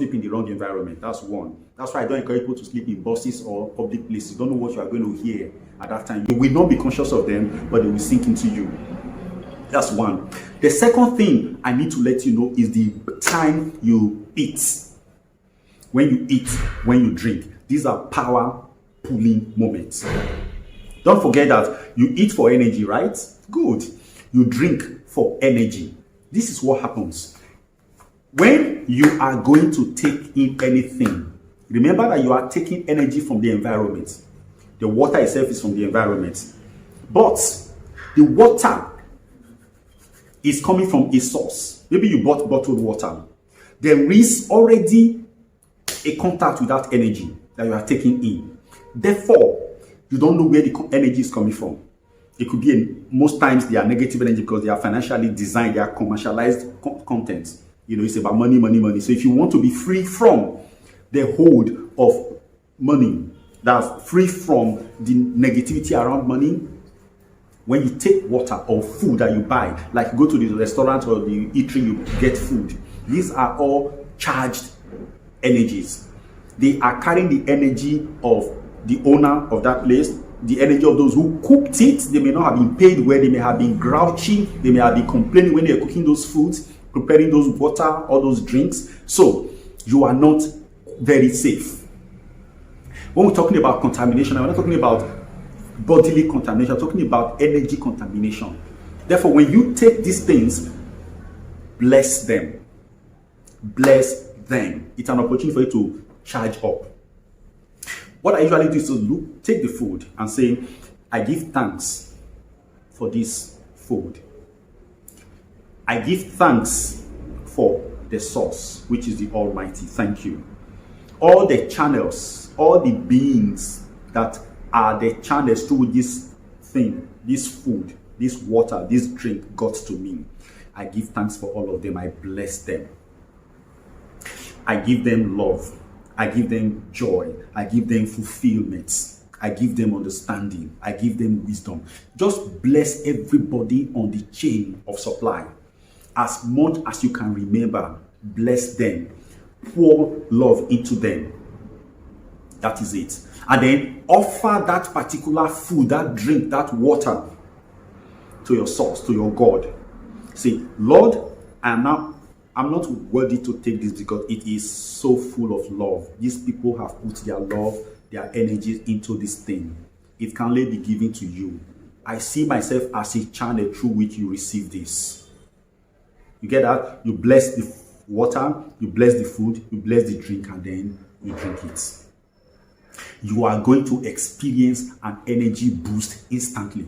sleep in the wrong environment. That's one. That's why I don't encourage people to sleep in buses or public places. You don't know what you are going to hear at that time. You will not be conscious of them, but they will sink into you. That's one. The second thing I need to let you know is the time you eat. When you eat, when you drink. These are power pulling moments. Don't forget that you eat for energy, right? Good. You drink for energy. This is what happens. When you are going to take in anything, remember that you are taking energy from the environment. The water itself is from the environment. But the water is coming from a source. Maybe you bought bottled water. There is already a contact with that energy that you are taking in. Therefore, you don't know where the energy is coming from. It could be, most times they are negative energy because they are financially designed, they are commercialized content. You know, it's about money, money, money. So if you want to be free from the hold of money, that's free from the negativity around money, when you take water or food that you buy, like you go to the restaurant or the eatery, you get food. These are all charged energies. They are carrying the energy of the owner of that place, the energy of those who cooked it. They may not have been paid well, they may have been grouchy, they may have been complaining when they are cooking those foods, preparing those water or those drinks. So you are not very safe. When we're talking about contamination, we're not talking about bodily contamination, we're talking about energy contamination. Therefore, when you take these things, bless them. Bless them. It's an opportunity for you to charge up. What I usually do is to take the food and say, I give thanks for this food. I give thanks for the source, which is the Almighty. Thank you. All the channels, all the beings that are the channels through this thing, this food, this water, this drink got to me. I give thanks for all of them. I bless them. I give them love. I give them joy. I give them fulfillment. I give them understanding. I give them wisdom. Just bless everybody on the chain of supply. As much as you can remember, bless them. Pour love into them. That is it. And then offer that particular food, that drink, that water to your source, to your God. Say, Lord, I'm not worthy to take this because it is so full of love. These people have put their love, their energies into this thing. It can only be given to you. I see myself as a channel through which you receive this. You get that? You bless the water, you bless the food, you bless the drink, and then you drink it. You are going to experience an energy boost instantly.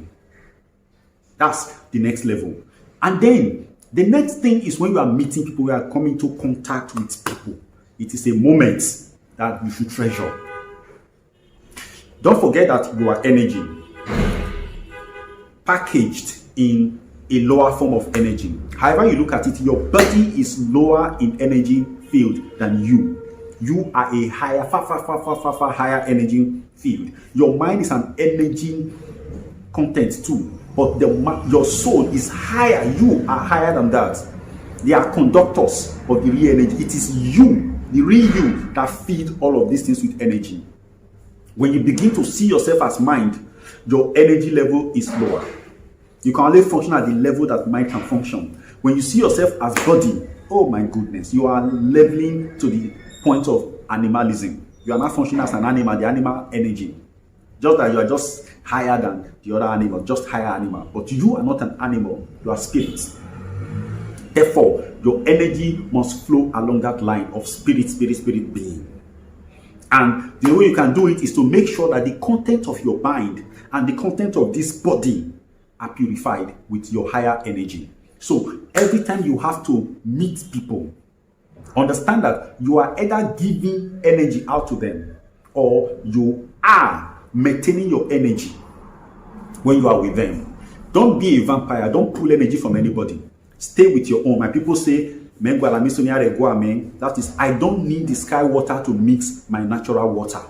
That's the next level. And then the next thing is when you are meeting people, you are coming into contact with people. It is a moment that you should treasure. Don't forget that you are energy, packaged in a lower form of energy. However you look at it, your body is lower in energy field than you. You are a higher, far higher energy field. Your mind is an energy content too. But your soul is higher. You are higher than that. They are conductors of the real energy. It is you, the real you, that feed all of these things with energy. When you begin to see yourself as mind, your energy level is lower. You can only function at the level that mind can function. When you see yourself as body, oh my goodness, you are leveling to the point of animalism. You are not functioning as an animal, the animal energy. Just that you are just higher than the other animal, just higher animal. But you are not an animal, you are spirit. Therefore, your energy must flow along that line of spirit being. And the way you can do it is to make sure that the content of your mind and the content of this body are purified with your higher energy. So every time you have to meet people, understand that you are either giving energy out to them or you are maintaining your energy when you are with them. Don't be a vampire. Don't pull energy from anybody. Stay with your own. My people say, that is, I don't need the sky water to mix my natural water.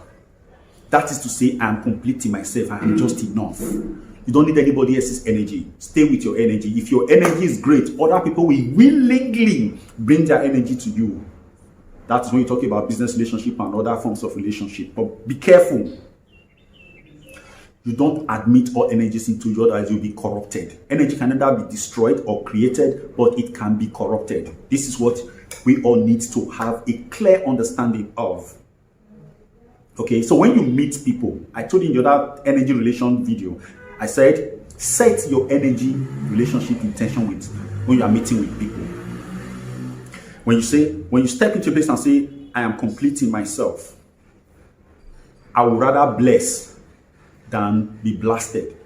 That is to say, I am complete in myself. I am just enough. You don't need anybody else's energy. Stay with your energy. If your energy is great, other people will willingly bring their energy to you. That is when you talk about business relationship and other forms of relationship. But be careful. You don't admit all energies into you, otherwise you'll be corrupted. Energy can either be destroyed or created, but it can be corrupted. This is what we all need to have a clear understanding of. Okay, so when you meet people, I told you in the other energy relation video, I said, set your energy relationship intention with when you are meeting with people. When you step into a place and say, I am completing myself, I would rather bless than be blasted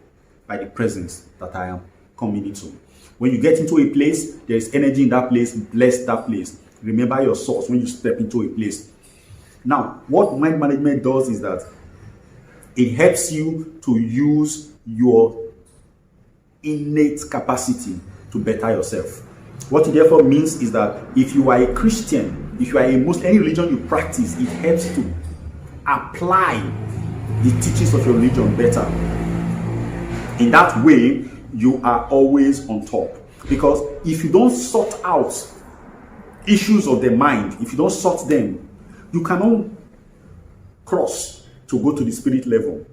by the presence that I am coming into. When you get into a place, there is energy in that place, bless that place. Remember your source when you step into a place. Now, what mind management does is that it helps you to use your innate capacity to better yourself. What it therefore means is that if you are a Christian, if you are a Muslim, any religion you practice, it helps to apply the teachings of your religion better. In that way, you are always on top. Because if you don't sort out issues of the mind, if you don't sort them, you cannot cross to go to the spirit level.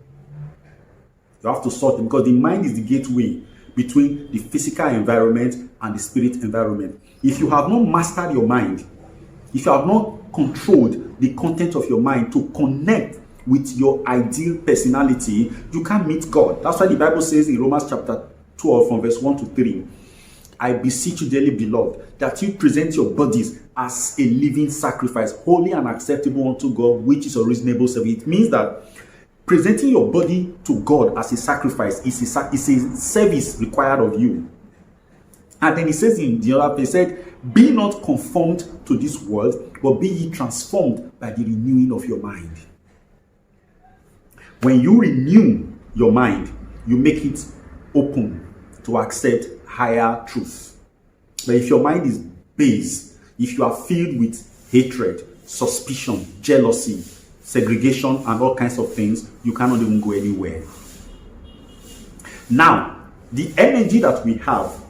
You have to sort them, because the mind is the gateway between the physical environment and the spirit environment. If you have not mastered your mind, if you have not controlled the content of your mind to connect with your ideal personality, you can't meet God. That's why the Bible says in Romans chapter 12 from verse 1 to 3, I beseech you, dearly beloved, that you present your bodies as a living sacrifice, holy and acceptable unto God, which is a reasonable service. It means that presenting your body to God as a sacrifice is a service required of you. And then he says in the other place, said, be not conformed to this world, but be ye transformed by the renewing of your mind. When you renew your mind, you make it open to accept higher truth. But if your mind is base, if you are filled with hatred, suspicion, jealousy, segregation, and all kinds of things, you cannot even go anywhere. Now, the energy that we have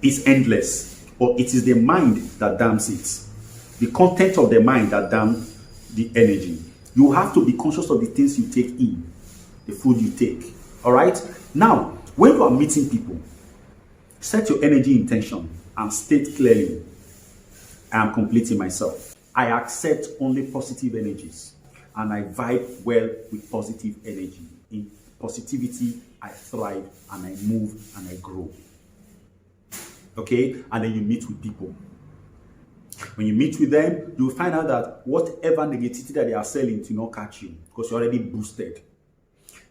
is endless, or it is the mind that damns it. The content of the mind that dams the energy. You have to be conscious of the things you take in, the food you take. All right? Now, when you are meeting people, set your energy intention and state clearly, I am completing myself. I accept only positive energies, and I vibe well with positive energy. In positivity, I thrive and I move and I grow. Okay? And then you meet with people. When you meet with them, you will find out that whatever negativity that they are selling to not catch you, because you're already boosted.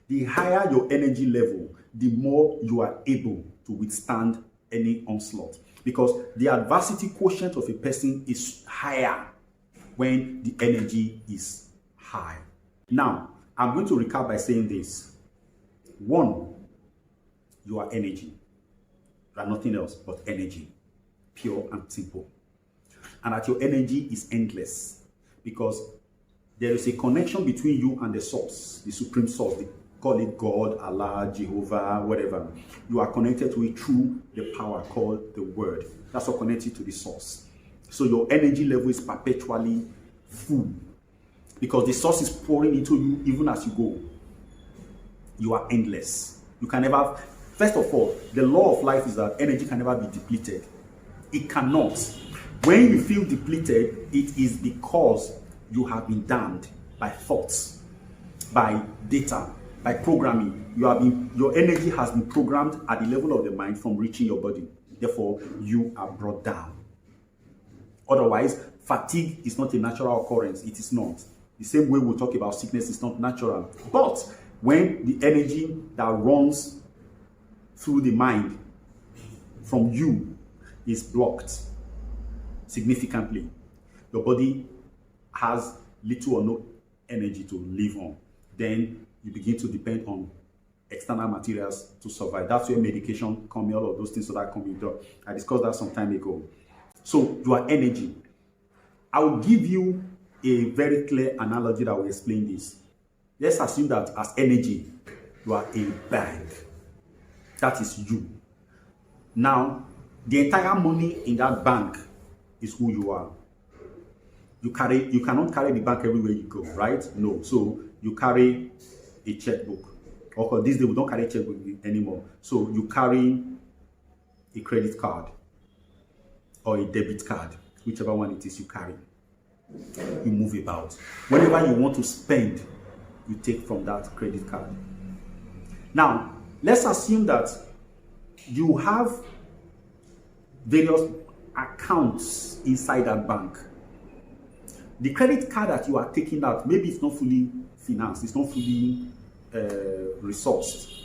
The higher your energy level, the more you are able to withstand any onslaught. Because the adversity quotient of a person is higher when the energy is high. Now, I'm going to recap by saying this. 1, you are energy. You are nothing else but energy. Pure and simple. And that your energy is endless. Because there is a connection between you and the source, the supreme source. They call it God, Allah, Jehovah, whatever. You are connected to it through the power called the word. That's what connects you to the source. So your energy level is perpetually full. Because the source is pouring into you even as you go. You are endless. You can never, first of all, the law of life is that energy can never be depleted. It cannot. When you feel depleted, it is because you have been damned by thoughts, by data, by programming. Your energy has been programmed at the level of the mind from reaching your body. Therefore, you are brought down. Otherwise, fatigue is not a natural occurrence. It is not. The same way we talk about sickness is not natural. But when the energy that runs through the mind from you is blocked significantly, your body has little or no energy to live on. Then you begin to depend on external materials to survive. That's where medication come in, all of those things that come in. I discussed that some time ago. So you are energy. I will give you a very clear analogy that will explain this. Let's assume that as energy, you are a bank. That is you. Now, the entire money in that bank is who you are. You cannot carry the bank everywhere you go, right? No. So you carry a checkbook. Or these days we don't carry a checkbook anymore. So you carry a credit card or a debit card, whichever one it is you carry. You move about. Whenever you want to spend, you take from that credit card. Now, let's assume that you have various accounts inside that bank. The credit card that you are taking out, maybe it's not fully financed, it's not fully resourced.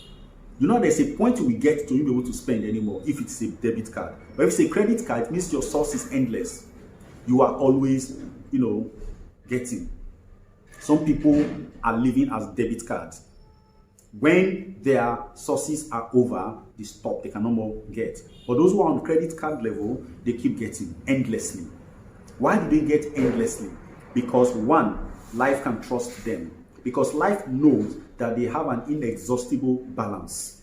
You know, there's a point you will get to you be able to spend anymore if it's a debit card. But if it's a credit card, it means your source is endless. You are always, getting. Some people are living as debit cards. When their sources are over, they stop, they can no more get. But those who are on credit card level, they keep getting endlessly. Why do they get endlessly? Because one, life can trust them. Because life knows that they have an inexhaustible balance.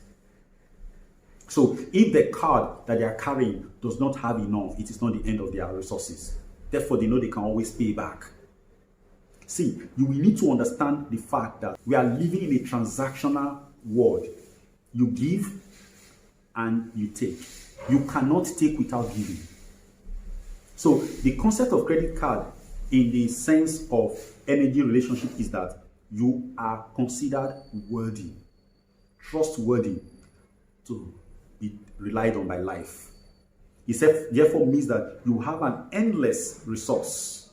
So if the card that they are carrying does not have enough, it is not the end of their resources. Therefore, they know they can always pay back. See, you will need to understand the fact that we are living in a transactional world. You give and you take. You cannot take without giving. So the concept of credit card in the sense of energy relationship is that you are considered worthy, trustworthy to be relied on by life. It therefore means that you have an endless resource.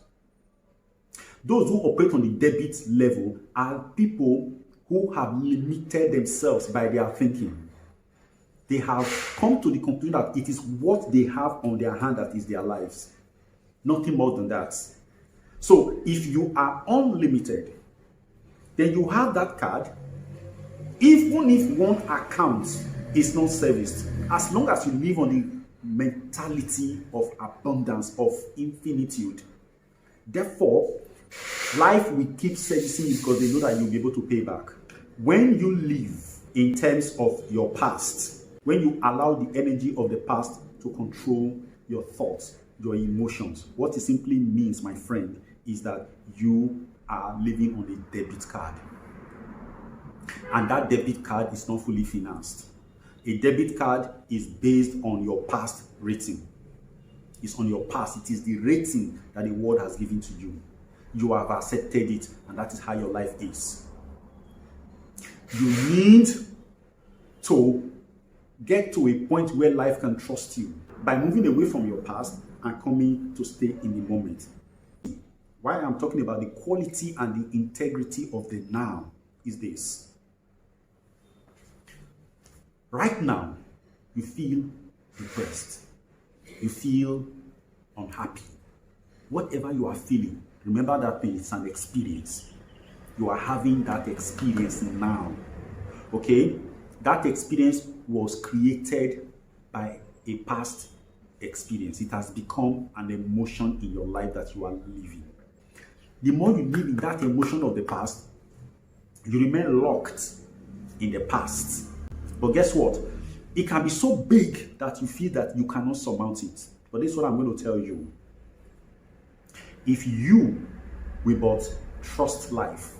Those who operate on the debit level are people who have limited themselves by their thinking. They have come to the conclusion that it is what they have on their hand that is their lives. Nothing more than that. So if you are unlimited, then you have that card. Even if one account is not serviced, as long as you live on the mentality of abundance, of infinitude, therefore, life will keep servicing you because they know that you'll be able to pay back. When you live in terms of your past, when you allow the energy of the past to control your thoughts, your emotions, what it simply means, my friend, is that you are living on a debit card. And that debit card is not fully financed. A debit card is based on your past rating. It's on your past. It is the rating that the world has given to you. You have accepted it, and that is how your life is. You need to get to a point where life can trust you by moving away from your past and coming to stay in the moment. Why I'm talking about the quality and the integrity of the now is this. Right now, you feel depressed. You feel unhappy. Whatever you are feeling, remember that thing is an experience. You are having that experience now. Okay? That experience was created by a past experience. It has become an emotion in your life that you are living. The more you live in that emotion of the past, you remain locked in the past. But guess what? It can be so big that you feel that you cannot surmount it. But this is what I'm going to tell you. If you will but trust life,